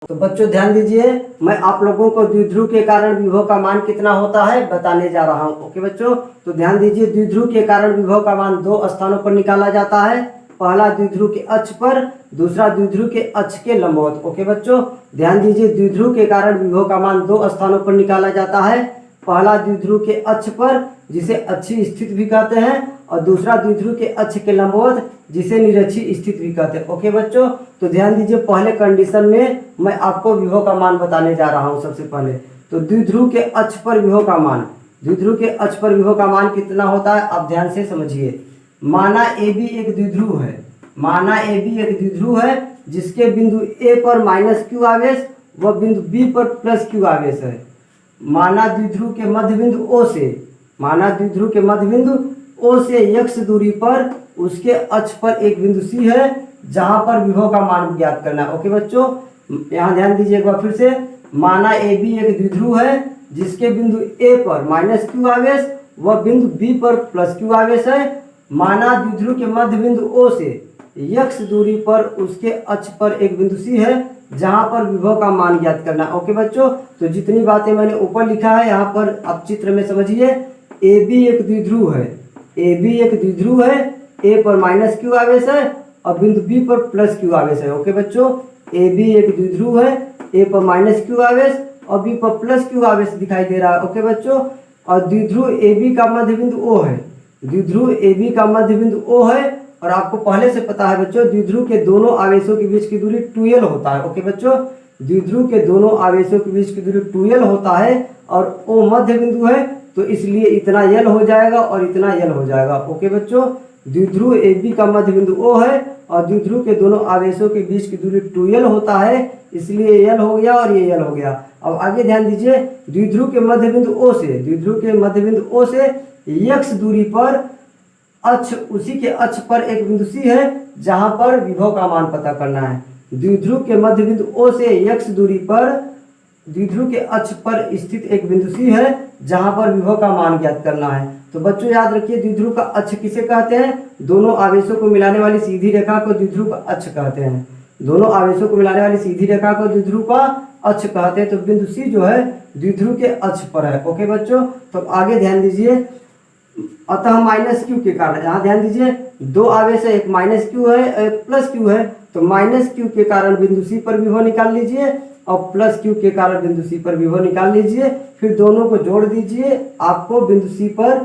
तो बच्चों ध्यान दीजिए, मैं आप लोगों को द्विध्रुव के कारण विभव का मान कितना होता है बताने जा रहा हूँ। ओके बच्चों, तो ध्यान दीजिए, द्विध्रुव के कारण विभव का मान दो स्थानों पर निकाला जाता है। पहला द्विध्रुव के अक्ष पर, दूसरा द्विध्रुव के अक्ष के लंबवत। ओके बच्चों, ध्यान दीजिए, द्विध्रुव के कारण विभव का मान दो स्थानों पर निकाला जाता है। पहला द्विध्रुव के अक्ष पर, जिसे अक्षीय स्थित भी कहते हैं, और दूसरा द्विध्रुव के अक्ष के लंबवत, जिसे निरक्षीय स्थित भी कहते हैं। ओके बच्चों, तो ध्यान दीजिए, पहले कंडीशन में मैं आपको विभव का मान बताने जा रहा हूं। सबसे पहले तो द्विध्रुव के अक्ष पर विभव का मान, द्विध्रुव के अक्ष पर विभव का मान कितना होता है आप ध्यान से समझिए। माना ए बी एक द्विध्रुव है, माना ए बी एक द्विध्रुव है जिसके बिंदु ए पर माइनस क्यू आवेश व बिंदु बी पर प्लस क्यू आवेश है। माना द्विध्रुव के मध्य बिंदु ओ से, माना द्विध्रुव के मध्य बिंदु ओ से x दूरी पर उसके अक्ष पर एक बिंदु सी है जहां पर विभव का मान ज्ञात करना है। ओके बच्चों, यहाँ ध्यान दीजिए एक बार फिर से, माना ए बी एक द्विध्रुव है जिसके बिंदु ए पर माइनस क्यू आवेश व बिंदु बी पर प्लस क्यू आवेश है। माना द्विध्रुव के मध्य बिंदु ओ से x दूरी पर उसके अक्ष पर एक बिंदु सी है जहां पर विभव का मान ज्ञात करना। ओके बच्चों, तो जितनी बातें मैंने ऊपर लिखा है यहाँ पर आप चित्र में समझिए। ए बी एक द्विध्रुव है, ए बी एक द्विध्रुव है, ए पर माइनस क्यू आवेश है और बिंदु बी पर प्लस क्यू आवेश है। ओके बच्चों, ए बी एक द्विध्रुव है, ए पर माइनस क्यू आवेश और बी पर प्लस क्यू आवेश दिखाई दे रहा है। ओके बच्चों, और द्विध्रुव ए बी का मध्य बिंदु ओ है, द्विध्रुव ए बी का मध्य बिंदु ओ है और आपको पहले से पता है बच्चों, द्विध्रुव के दोनों आवेशों के बीच की दूरी 2l होता है। ओके बच्चों, द्विध्रुव के दोनों आवेशों के बीच की दूरी 2l होता है और ओ मध्य बिंदु है तो इसलिए इतना l हो जाएगा और इतना l हो जाएगा। ओके बच्चों, द्विध्रुव ए बी का मध्य बिंदु ओ है और द्विध्रुव के दोनों आवेशों के बीच की दूरी 2l होता है, इसलिए l हो गया और ये l हो गया। अब आगे ध्यान दीजिए, द्विध्रुव के मध्य बिंदु ओ से, द्विध्रुव के मध्य बिंदु ओ से x दूरी पर अक्ष, उसी के अक्ष पर एक बिंदु सी है जहां पर विभव का मान पता करना है। द्विध्रुव के मध्य बिंदु ओ से x दूरी पर द्विध्रुव के अक्ष पर स्थित एक बिंदु सी है जहां पर विभव का मान ज्ञात करना है। तो बच्चों याद रखिए, द्विध्रुव का अक्ष किसे कहते हैं? दोनों आवेशों को मिलाने वाली सीधी रेखा को द्विध्रुव का अक्ष कहते हैं। दोनों आवेशों को मिलाने वाली सीधी रेखा को द्विध्रुव का अक्ष कहते हैं। तो बिंदु सी जो है द्विध्रुव के अक्ष पर है। ओके बच्चों, तो आगे ध्यान दीजिए, अतः माइनस क्यू के कारण, यहाँ ध्यान दीजिए, दो आवेश है, एक माइनस क्यू है एक प्लस क्यू है, तो माइनस क्यू के कारण बिंदु सी पर विभव निकाल लीजिए और प्लस क्यू के कारण बिंदु सी पर विभव निकाल लीजिए, फिर दोनों को जोड़ दीजिए, आपको बिंदु सी पर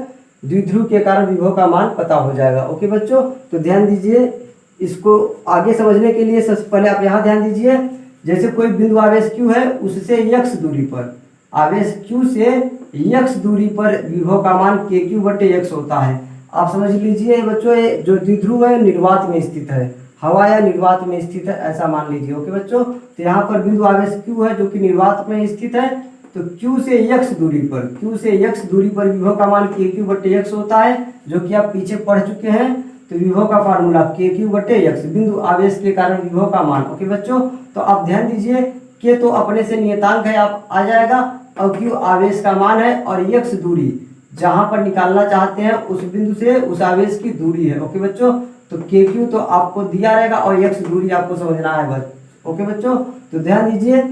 द्विध्रुव के कारण विभव का मान पता हो जाएगा। ओके बच्चों, तो ध्यान दीजिए, इसको आगे समझने के लिए सबसे पहले आप यहाँ ध्यान दीजिए, जैसे कोई बिंदु आवेश क्यू है उससे x दूरी पर, आवेश q से x दूरी पर विभव का मान kq बटे x होता है। आप समझ लीजिए बच्चों, ये जो द्विध्रुव है निर्वात में स्थित है, हवा या निर्वात में स्थित है, ऐसा मान लीजिए। ओके बच्चों, तो यहाँ पर बिंदु आवेश q है जो कि निर्वात में स्थित है, तो q से x दूरी पर, q से x दूरी पर विभव का मान kq बटे x होता है, जो कि आप पीछे पढ़ चुके हैं। तो विभव का फार्मूला kq बटे x, बिंदु आवेश के कारण विभव का मान। ओके बच्चों, तो आप ध्यान दीजिए, k तो अपने से नियतांक है, आप आ जाएगा, और q आवेश का मान है और x दूरी जहां पर निकालना चाहते हैं उस बिंदु से उस आवेश की दूरी है। ओके बच्चों, तो kq तो आपको दिया रहेगा और x दूरी आपको समझना है बस। ओके बच्चों, तो ध्यान दीजिए,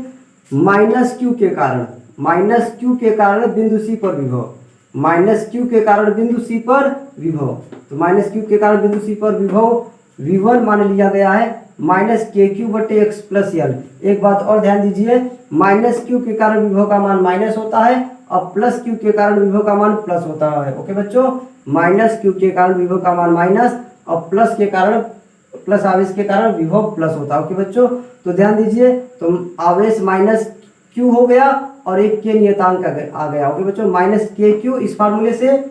माइनस क्यू के कारण, माइनस क्यू के कारण बिंदु सी पर विभव, माइनस क्यू के कारण बिंदु सी पर विभव, तो माइनस क्यू के कारण बिंदु सी पर विभव v1 मान लिया गया है माइनस kq बटे x प्लस l। एक बात और ध्यान दीजिए, माइनस क्यू के कारण विभव का मान माइनस होता है और प्लस क्यू के कारण विभव का मान प्लस होता है। ओके बच्चों, माइनस क्यू के कारण विभव का मान माइनस और प्लस के कारण, प्लस आवेश के कारण विभव प्लस होता है। ओके बच्चों, तो ध्यान दीजिए, तो आवेश माइनस क्यू हो गया और एक के नियतांक आ गया। ओके बच्चों, माइनस kq इस फार्मूले से,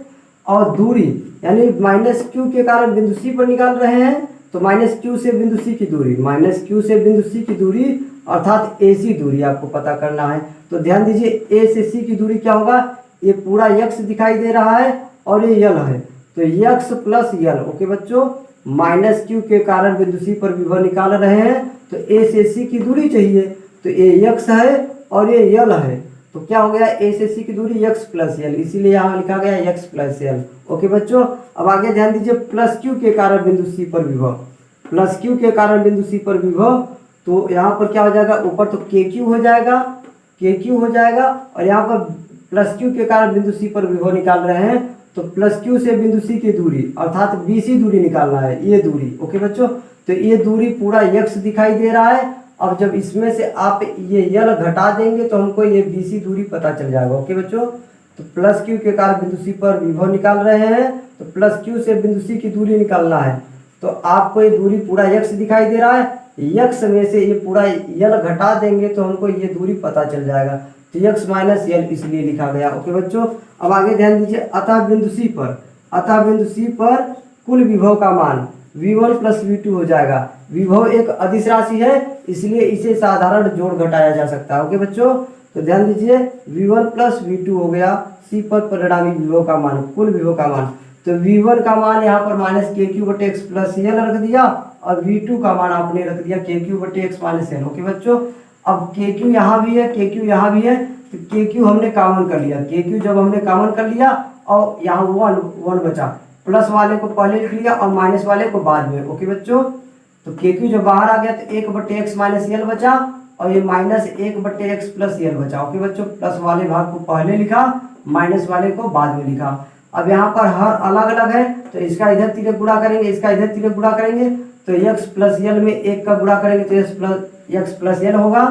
और दूरी यानी माइनस क्यू के कारण बिंदु सी पर निकाल रहे हैं, तो माइनस क्यू से बिंदु सी की दूरी, माइनस क्यू से बिंदु सी की दूरी अर्थात AC दूरी आपको पता करना है। तो ध्यान दीजिए, A से C की दूरी क्या होगा, ये पूरा x दिखाई दे रहा है और ये l है, तो x प्लस l। ओके बच्चों, माइनस क्यू के कारण बिंदु सी पर विभव निकाल रहे हैं, तो A से C की दूरी चाहिए, तो ये x है और ये l है, तो क्या हो गया, A से C की दूरी x प्लस l, इसीलिए यहाँ लिखा गया x प्लस l। ओके बच्चों, अब आगे ध्यान दीजिए, प्लस क्यू के कारण बिंदु सी पर विभव, प्लस क्यू के कारण बिंदु सी पर विभव, तो यहाँ पर क्या हो जाएगा, ऊपर तो के क्यू हो जाएगा, के क्यू हो जाएगा, और यहाँ पर प्लस क्यू के कारण बिंदु सी पर विभव निकाल रहे हैं, तो प्लस क्यू से बिंदु सी की दूरी अर्थात बीसी दूरी निकालना है, ये दूरी। ओके बच्चों, तो ये दूरी पूरा यक्स दिखाई दे रहा है। अब जब इसमें से आप ये यल घटा देंगे तो हमको ये बीसी दूरी पता चल जाएगा। ओके बच्चों, तो प्लस क्यू के कारण बिंदु सी पर विभव निकाल रहे हैं, तो प्लस क्यू से बिंदु सी की दूरी निकालना है, तो आपको ये दूरी पूरा यक्स दिखाई दे रहा है। यक्स में से ये पूरा यल घटा देंगे तो हमको ये दूरी पता चल जाएगा, तो यक्स माइनस यल इसलिए लिखा गया। ओके बच्चों, अब आगे ध्यान दीजिए, अतः बिंदु सी पर कुल विभव का मान v1 प्लस v2 हो जाएगा। विभव एक अदिश राशि है, इसलिए इसे साधारण जोड़ घटाया जा सकता है। ओके बच्चों, तो ध्यान दीजिए, v1 प्लस v2 हो गया सी पर परिणामी विभव का मान, कुल विभव का मान। तो v1 का मान यहाँ पर माइनस के क्यू बटे एक्स प्लस यल रख दिया, और v2 का मान आपने रख दिया के क्यू बटे एक्स माइनस एल। ओके बच्चों, अब के क्यू यहाँ भी है, के क्यू यहाँ भी है, तो के क्यू हमने कॉमन कर लिया। के क्यू जब हमने कॉमन कर लिया और यहाँ वन बचा, प्लस वाले को पहले लिख लिया और माइनस वाले को बाद में। ओके बच्चों, तो के क्यू जब बाहर आ गया तो एक बटे एक्स माइनस यल बचा, और ये माइनस एक बटे एक्स प्लस यल बचा। ओके बच्चों, प्लस वाले भाग को पहले लिखा, माइनस वाले को बाद में लिखा। अब यहाँ पर हर अलग अलग है, तो इसका इधर तिरक गुणा करेंगे, इसका इधर तिरक गुणा करेंगे, तो एक्स प्लस यल में एक का गुणा करेंगे तो एक्स प्लस यल होगा।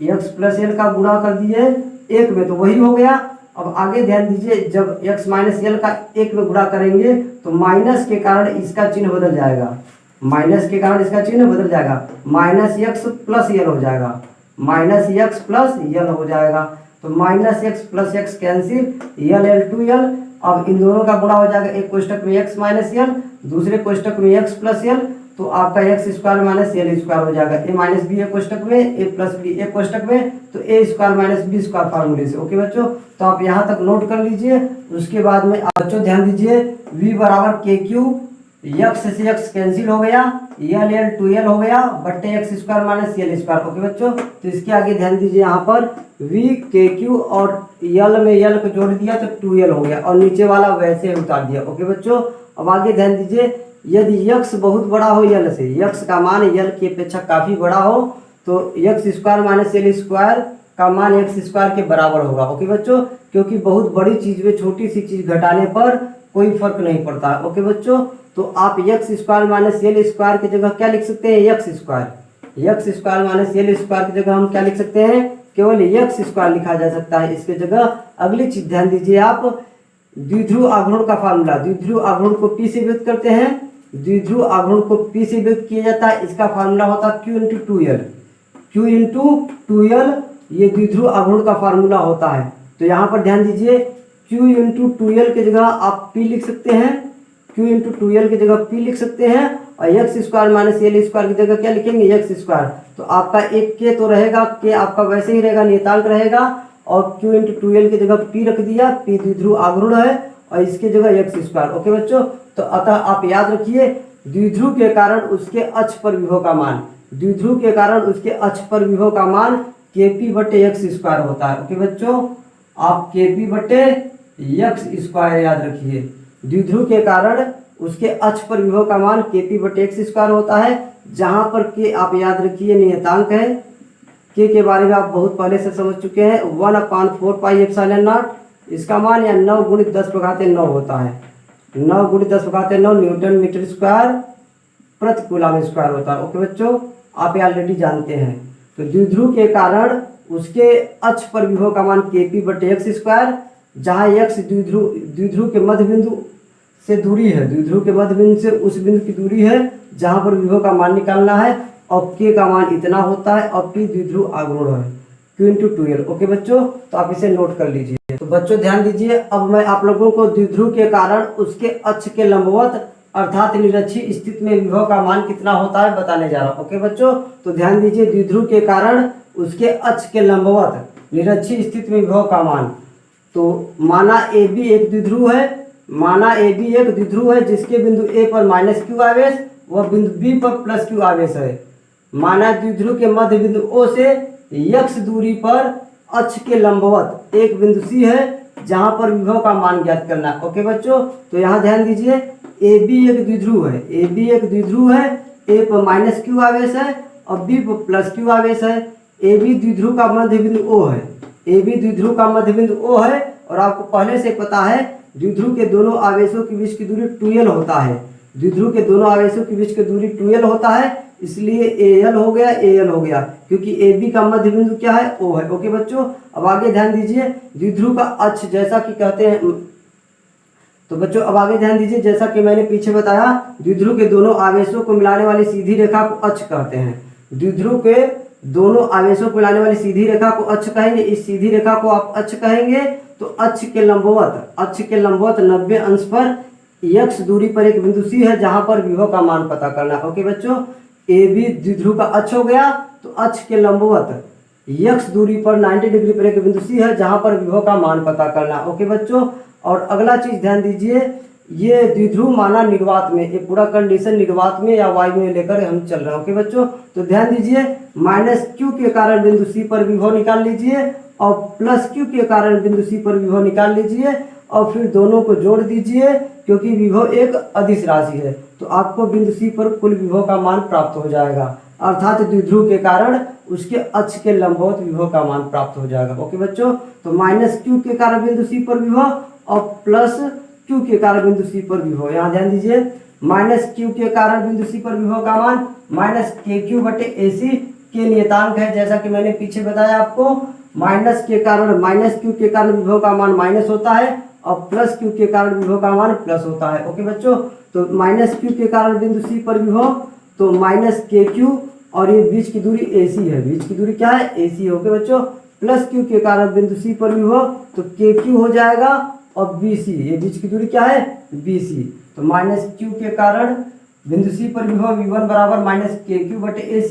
एक्स प्लस यल का गुणा कर दिए एक में तो वही हो गया। अब आगे ध्यान दीजिए, जब एक्स माइनस यल का एक में गुणा करेंगे तो माइनस के कारण इसका चिन्ह बदल जाएगा, माइनस के कारण इसका चिन्ह बदल जाएगा, माइनस एक्स प्लस यल हो जाएगा, माइनस एक्स प्लस यल हो जाएगा। तो minus x plus x cancel, यल एल टू यल। अब इन दोनों का गुणा हो जाएगा, एक कोष्टक में एक्स माइनस यल, दूसरे कोष्टक में एक्स प्लस यल, तो आपका एक्स स्क्वायर माइनस यल स्क्वायर हो जाएगा। ए माइनस बी एक कोष्टक में, ए प्लस बी एक कोष्टक में, तो ए स्क्वायर माइनस बी स्क्वायर फार्मूले से। ओके बच्चों, तो आप यहाँ तक नोट कर लीजिए। उसके बाद में बच्चों ध्यान दीजिए, v बराबर के क्यू, यक्स से यक्स कैंसिल हो गया, यल एल टू यल हो गया, बट्टे एक्स स्क्वायर माइनस यल स्क्वायर। ओके बच्चों, तो इसके आगे ध्यान दीजिए, यहाँ पर v के क्यू और यल में यल को जोड़ दिया तो टू यल हो गया, और नीचे वाला वैसे उतार दिया। ओके बच्चों, अब आगे ध्यान दीजिए, यदि यक्स बहुत बड़ा हो यल से, यक्स का मान यल की अपेक्षा काफी बड़ा हो, तो यक्स स्क्वायर माइनस यल स्क्वायर का मान एक्स स्क्वायर के बराबर होगा। ओके बच्चों, क्योंकि बहुत बड़ी चीज में छोटी सी चीज घटाने पर कोई फर्क नहीं पड़ता। ओके बच्चों, तो आप एक्स स्क्वायर माइनस यल स्क्वायर की जगह क्या लिख सकते हैं, x square. X square minus यल स्क्वायर की जगह हम क्या लिख सकते हैं, केवल एक्स स्क्वायर लिखा जा सकता है इसके जगह। अगली चीज ध्यान दीजिए आप, द्विध्रुव आघूर्ण का फार्मूला, द्विध्रुव आघूर्ण को पी से व्यक्त करते हैं, द्विध्रुव आघूर्ण को पी से व्यक्त किया जाता है, इसका फार्मूला होता है क्यू इंटू टू यल, क्यू इंटू टू यल, ये द्विध्रुव आघूर्ण का फार्मूला होता है। तो यहाँ पर ध्यान दीजिए, क्यू इंटू टू यल की जगह आप पी लिख सकते हैं, क्यू इंटू टू यल की जगह पी लिख सकते हैं, और एक्स स्क्वायर माइनस यल स्क्वायर की जगह क्या लिखेंगे, एक्स स्क्वायर। तो आपका एक के तो रहेगा, के आपका वैसे ही रहेगा, नियतांक रहेगा, और क्यू इंटू टू यल की जगह पी रख दिया, पी द्विध्रुव आघूर्ण है, और इसकी जगह एक्स स्क्वायर। ओके बच्चों, तो अतः आप याद रखिए, द्विध्रुव के कारण उसके अक्ष पर विभव का मान, द्विध्रुव के कारण उसके अक्ष पर विभव का मान के पी बटे एक्स स्क्वायर होता है। ओके बच्चों, आप के पी बटे एक्स स्क्वायर याद रखिए, द्विध्रुव के कारण उसके अक्ष पर विभव का मान के पी बटे एक्स स्क्वायर होता है, जहां पर के आप याद रखिए नियतांक है, के बारे में आप बहुत पहले से समझ चुके हैं, 1/4 पाई एप्सिलॉन नॉट, इसका मान या 9 गुणित 10⁻9 होता है, 9 गुणित 10⁻9 न्यूटन मीटर स्क्वायर प्रति कूलम स्क्वायर होता है। ओके बच्चों, आप ऑलरेडी जानते हैं। तो द्विध्रुव के कारण उसके अक्ष पर विभव का मान के पी बटे एक्स स्क्वायर, जहाँ एक्स द्विध्रुव के मध्य बिंदु से दूरी है, द्विध्रुव के मध्य बिंदु से उस बिंदु की दूरी है जहाँ पर विभव का मान निकालना है, और के का मान इतना होता है, और पी द्विध्रुव आघूर्ण है, क्यू इंटू टू यल। ओके बच्चों, तो आप इसे नोट कर लीजिए। तो बच्चों ध्यान दीजिए, अब मैं आप लोगों को द्विध्रुव के कारण उसके अक्ष के लंबवत अर्थात निरक्षीय स्थिति में विभव का मान कितना होता है बताने जा रहा हूँ। ओके बच्चों, तो ध्यान दीजिए, द्विध्रुव के कारण उसके अक्ष के लंबवत निरक्षीय स्थिति में विभव का मान, तो माना ए बी एक द्विध्रुव है, माना ए बी एक द्विध्रुव है जिसके बिंदु ए पर माइनस क्यू आवेश व बिंदु बी पर प्लस क्यू आवेश है। माना द्विध्रुव के मध्य बिंदु ओ से यक्ष दूरी पर अक्ष के लंबवत एक बिंदु सी है जहां पर विभव का मान ज्ञात करना है। ओके बच्चों, तो यहाँ ध्यान दीजिए, ए बी एक द्विध्रुव है, ए बी एक द्विध्रुव है, ए पर माइनस क्यू आवेश है और बी प्लस क्यू आवेश है। ए बी द्विध्रुव का मध्य बिंदु ओ है, ए बी द्विध्रुव का मध्य बिंदु ओ है और आपको पहले से पता है द्विध्रुव के दोनों आवेशों के बीच की दूरी 2l होता है, द्विध्रुव के दोनों आवेशों के बीच की दूरी 2l होता है, इसलिए AL हो गया, AL हो गया, क्योंकि AB का मध्य बिंदु क्या है, O है। ओके बच्चों, अब आगे ध्यान दीजिए द्विध्रुव का अक्ष जैसा कि कहते हैं, तो बच्चों अब आगे ध्यान दीजिए, जैसा कि मैंने पीछे बताया द्विध्रुव के दोनों आवेशों को मिलाने वाली सीधी रेखा को अक्ष कहते हैं। द्विध्रुव के दोनों आवेशों को मिलाने वाली सीधी रेखा को अक्ष कहेंगे। इस सीधी रेखा को आप अक्ष कहेंगे तो अक्ष के लंबवत 90 अंश पर x दूरी पर एक बिंदु C है जहां पर विभव का मान पता करना है। ओके बच्चों, AB द्विध्रुव का अक्ष हो गया तो अक्ष के लंबवत x दूरी पर 90 डिग्री पर एक बिंदु C है जहां पर विभव का मान पता करना है। ओके बच्चों, और अगला चीज ध्यान दीजिए, ये द्विध्रुव माना निर्वात में, ये पूरा कंडीशन निर्वात में या वायु में लेकर हम चल रहे हैं। ओके बच्चों, तो ध्यान दीजिए -q के कारण बिंदु C पर विभव निकाल लीजिए और +q के कारण बिंदु C पर विभव निकाल लीजिए और फिर दोनों को जोड़ दीजिए, क्योंकि विभव एक अदिश राशि है तो आपको बिंदु C पर कुल विभव का मान प्राप्त हो जाएगा, अर्थात द्विध्रुव के कारण उसके अक्ष के लंबवत विभव का मान प्राप्त हो जाएगा। ओके बच्चों, तो -q के कारण बिंदु C पर विभव और +q के कारण बिंदु C पर विभव। यहाँ ध्यान दीजिए, -q के कारण बिंदु C पर विभव का मान -kq/AC के नियतांक है, जैसा कि मैंने पीछे बताया आपको। -q के कारण विभव का मान माइनस होता है और +q के कारण विभव का मान प्लस होता है। ओके बच्चों, तो -q के कारण बिंदु C पर विभव तो -kq और ये बीच की दूरी AC है, बीच की दूरी क्या है, AC है। ओके बच्चों, +q के कारण बिंदु C पर विभव तो kq हो जाएगा और BC, ये बीच की दूरी क्या है, BC। तो -q के कारण बिंदु C पर विभव V1 बराबर -kq/AC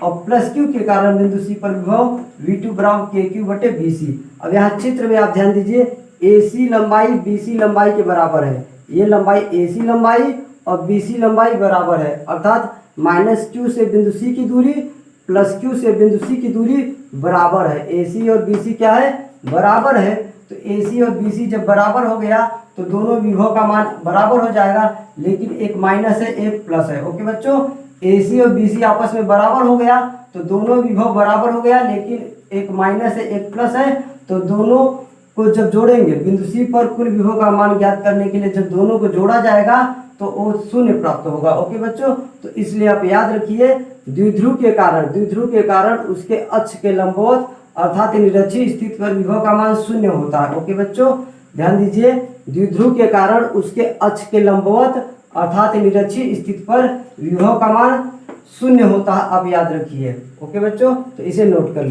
और +q के कारण बिंदु C पर विभव V2 बराबर kq/BC। अब यहाँ चित्र में आप ध्यान दीजिए, AC लंबाई BC लंबाई के बराबर है, ये लंबाई AC लंबाई और BC लंबाई बराबर है, अर्थात -q से बिंदु C की दूरी +q से बिंदु C की दूरी बराबर है। AC और BC क्या है, बराबर है। तो AC और BC जब बराबर हो गया तो दोनों विभव का मान बराबर हो जाएगा, लेकिन एक माइनस है एक प्लस है। ओके बच्चों, AC और BC आपस में बराबर हो गया तो दोनों विभव बराबर हो गया, लेकिन एक माइनस है एक प्लस है, तो दोनों को जब जोड़ेंगे बिंदु C पर कुल विभव का मान ज्ञात करने के लिए जब दोनों को जोड़ा जाएगा तो वो 0 प्राप्त होगा। ओके बच्चों, तो इसलिए आप याद रखिए द्विध्रुव के कारण उसके अक्ष के लंबवत अर्थात निरक्षीय स्थिति पर विभव का मान 0 होता है। ओके बच्चों, ध्यान दीजिए, द्विध्रुव के कारण उसके अक्ष के लंबवत अर्थात निरक्षीय स्थिति पर विभव का मान 0 होता है, आप याद रखिए। ओके बच्चों, तो इसे नोट कर लीजिए।